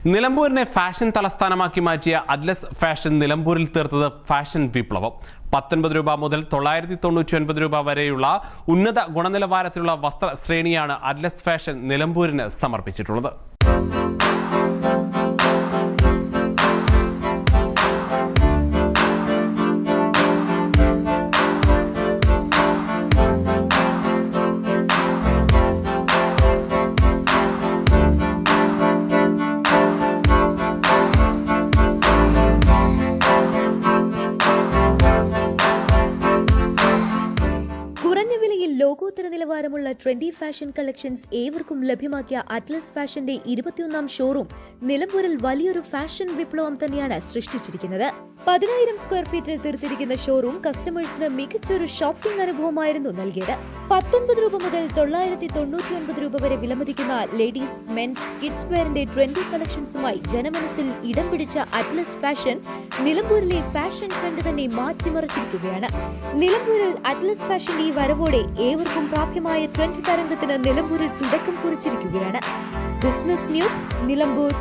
നിലമ്പൂരിനെ fashion തലസ്ഥാനമാക്കി മാറ്റിയ Atlas fashion നിലമ്പൂരിൽ തീർത്തത് ഫാഷൻ വിപ്ലവം. 19 രൂപ മുതൽ 999 രൂപ വരെയുള്ള ഉന്നത ഗുണനിലവാരത്തിലുള്ള വസ്ത്ര ശ്രേണിയാണ് അറ്റ്ലസ് ഫാഷൻ നിലമ്പൂരിന് സമർപ്പിച്ചിട്ടുള്ളത്. കുറഞ്ഞ വിലയിൽ ലോകോത്തര നിലവാരമുള്ള ട്രെൻഡി ഫാഷൻ കളക്ഷൻസ് ഏവർക്കും ലഭ്യമാക്കിയ അറ്റ്ലസ് ഫാഷന്റെ 21ാം ഷോറൂം നിലമ്പൂരിൽ വലിയൊരു ഫാഷൻ വിപ്ലവം തന്നെയാണ് സൃഷ്ടിച്ചിരിക്കുന്നത്. 10,000 സ്ക്വയർ ഫീറ്റിൽ തീർത്തിരിക്കുന്ന ഷോറൂം കസ്റ്റമേഴ്സിന് മികച്ചൊരു ഷോപ്പിംഗ് അനുഭവമായിരുന്നു നൽകിയത്. 19 രൂപ മുതൽ 999 രൂപ വരെ വിലമതിക്കുന്ന ലേഡീസ്, മെൻസ്, കിഡ്സ് വെയറിന്റെ ട്രെൻഡി കളക്ഷൻസുമായി ജനമനസ്സിൽ ഇടം പിടിച്ച അറ്റ്ലസ് ഫാഷൻ നിലമ്പൂരിലെ ഫാഷൻ ട്രെൻഡ് തന്നെ മാറ്റിമറിച്ചിരിക്കുകയാണ്. നിലമ്പൂരിൽ അറ്റ്ലസ് ഫാഷന്റെ ഈ വരവോടെ ഏവർക്കും പ്രാപ്യമായ ട്രെൻഡ് തരംഗത്തിന് നിലമ്പൂരിൽ തുടക്കം കുറിച്ചിരിക്കുകയാണ്. Business news, Nilambur.